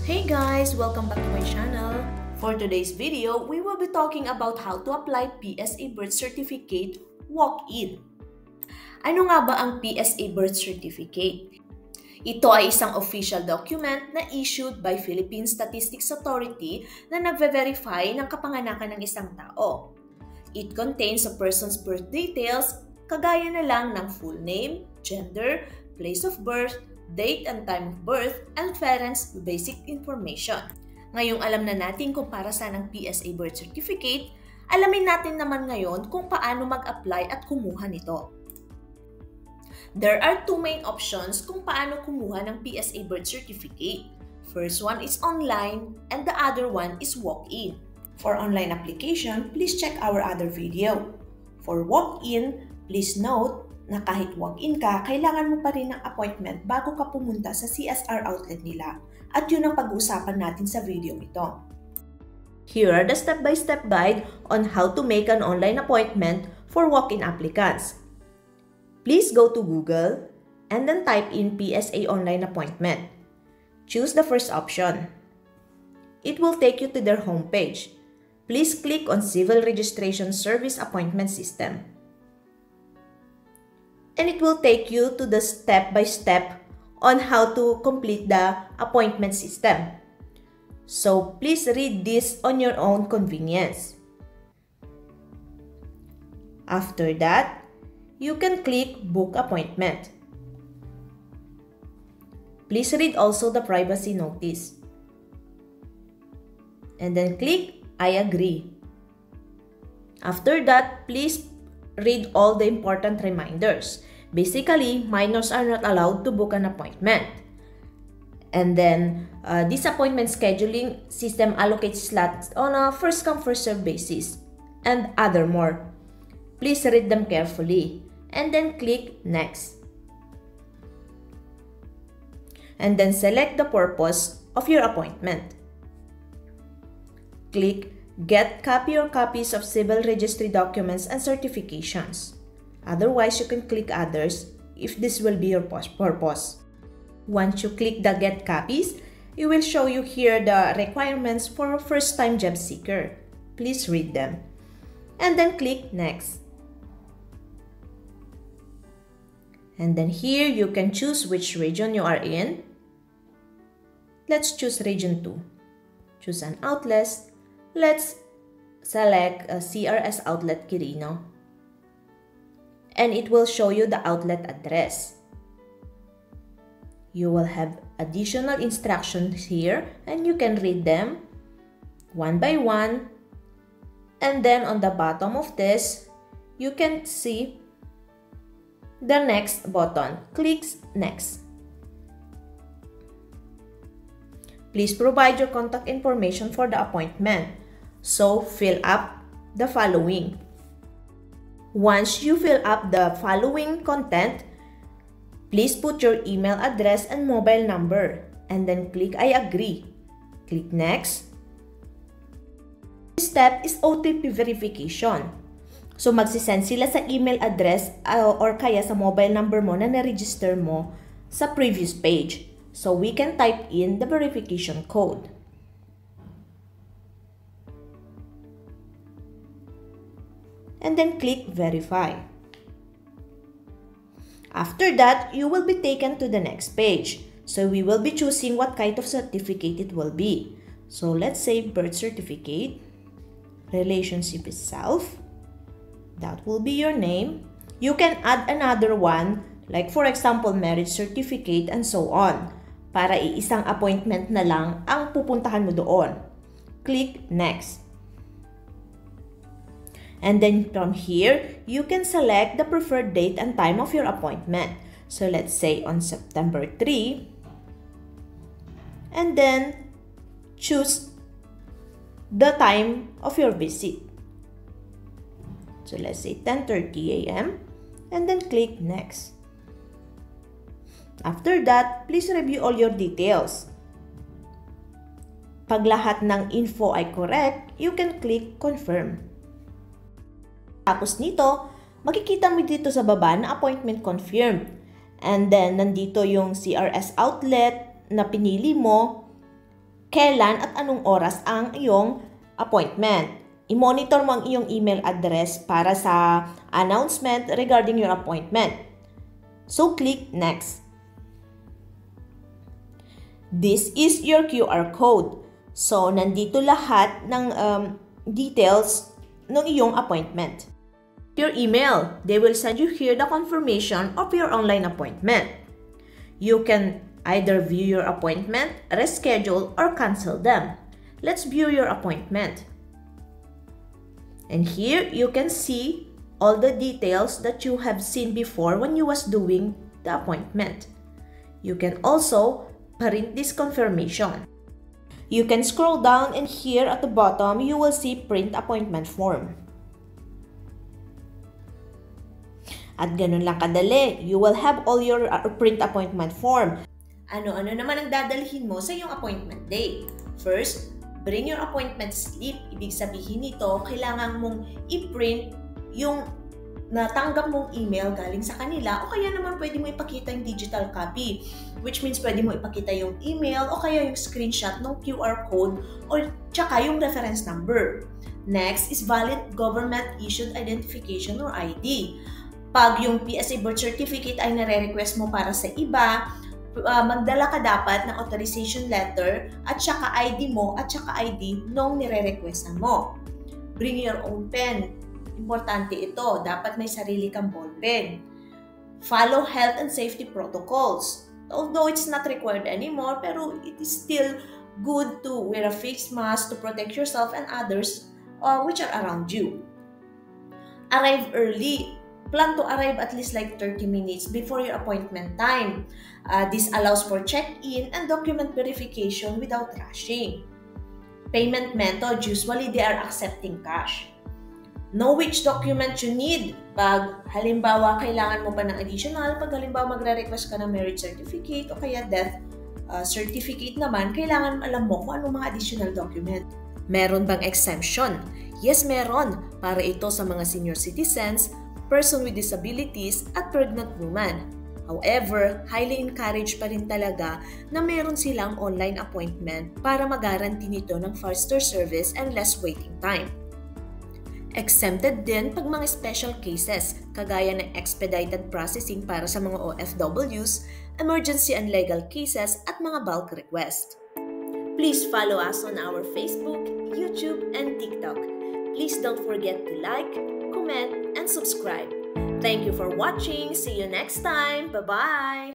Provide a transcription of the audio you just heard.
Hey guys! Welcome back to my channel. For today's video, we will be talking about how to apply PSA birth certificate walk-in. Ano nga ba ang PSA birth certificate? Ito ay isang official document na issued by Philippine Statistics Authority na nagve-verify ng kapanganakan ng isang tao. It contains a person's birth details, kagaya na lang ng full name, gender, place of birth, date and time of birth, and parents' basic information. Ngayong alam na natin kung para saan ang PSA birth certificate, alamin natin naman ngayon kung paano mag-apply at kumuha nito. There are two main options kung paano kumuha ng PSA birth certificate. First one is online and the other one is walk-in. For online application, please check our other video. For walk-in, please note na kahit walk-in ka, kailangan mo pa rin ng appointment bago ka pumunta sa CSR outlet nila. At yun ang pag-uusapan natin sa video ito. Here are the step-by-step guide on how to make an online appointment for walk-in applicants. Please go to Google and then type in PSA online appointment. Choose the first option. It will take you to their homepage. Please click on Civil Registration Service Appointment System. And it will take you to the step-by-step on how to complete the appointment system. So please read this on your own convenience. After that, you can click Book Appointment. Please read also the privacy notice. And then click I agree. After that, please read all the important reminders. Basically, minors are not allowed to book an appointment. And then, this appointment scheduling system allocates slots on a first-come, first-served basis, and other more. Please read them carefully, and then click Next. And then select the purpose of your appointment. Click Get copy or copies of civil registry documents and certifications. Otherwise, you can click Others if this will be your purpose. Once you click the Get Copies, it will show you here the requirements for a first-time job seeker. Please read them. And then click Next. And then here, you can choose which region you are in. Let's choose Region 2. Choose an outlet. Let's select a CRS Outlet Quirino. And it will show you the outlet address. You will have additional instructions here and you can read them one by one. And then on the bottom of this, you can see the next button. Click Next. Please provide your contact information for the appointment. So fill up the following. Once you fill up the following content, please put your email address and mobile number and then click I agree. Click Next. This step is OTP verification. So magsisend sila sa email address or kaya sa mobile number mo na na-register mo sa previous page. So we can type in the verification code. And then click Verify. After that, you will be taken to the next page. So we will be choosing what kind of certificate it will be. So let's say birth certificate, relationship itself. That will be your name. You can add another one, like for example, marriage certificate and so on. Para iisang appointment na lang ang pupuntahan mo doon. Click Next. And then from here, you can select the preferred date and time of your appointment. So let's say on September 3. And then choose the time of your visit. So let's say 10:30 a.m. and then click Next. After that, please review all your details. Pag lahat ng info ay correct, you can click Confirm. Tapos nito, makikita mo dito sa baba na appointment confirmed. And then, nandito yung CRS outlet na pinili mo. kailan at anong oras ang iyong appointment. I-monitor mo ang iyong email address para sa announcement regarding your appointment. So, click Next. This is your QR code. So, nandito lahat ng details ng iyong appointment. Your email, they will send you here the confirmation of your online appointment. You can either view your appointment, reschedule, or cancel them. Let's view your appointment. And here you can see all the details that you have seen before when you was doing the appointment. You can also print this confirmation. You can scroll down and here at the bottom you will see print appointment form. At ganun lang kadali, you will have all your print appointment form. Ano-ano naman ang dadalhin mo sa iyong appointment day? First, bring your appointment slip. Ibig sabihin nito, kailangan mong i-print yung natanggap mong email galing sa kanila o kaya naman pwede mo ipakita yung digital copy, which means pwede mo ipakita yung email o kaya yung screenshot ng QR code o tsaka yung reference number. Next is valid government issued identification or ID. Pag yung PSA birth certificate ay nare-request mo para sa iba, magdala ka dapat ng authorization letter at saka ID mo at saka ID nung nire-requestan mo. Bring your own pen. Importante ito. Dapat may sarili kang ballpen. Follow health and safety protocols. Although it's not required anymore, pero it is still good to wear a face mask to protect yourself and others which are around you. Arrive early. Plan to arrive at least like 30 minutes before your appointment time. This allows for check-in and document verification without rushing. Payment method, usually they are accepting cash. Know which document you need. Pag halimbawa kailangan mo pa ng additional, pag halimbawa magre-request ka ng marriage certificate o kaya death certificate naman, kailangan alam mo kung anong mga additional document. Meron bang exemption? Yes, meron. Para ito sa mga senior citizens, person with disabilities, at pregnant woman. However, highly encouraged pa rin talaga na meron silang online appointment para mag-guarantee nito ng faster service and less waiting time. Exempted din pag mga special cases, kagaya ng expedited processing para sa mga OFWs, emergency and legal cases, at mga bulk request. Please follow us on our Facebook, YouTube, and TikTok. Please don't forget to like, comment, and subscribe. Thank you for watching. See you next time. Bye-bye.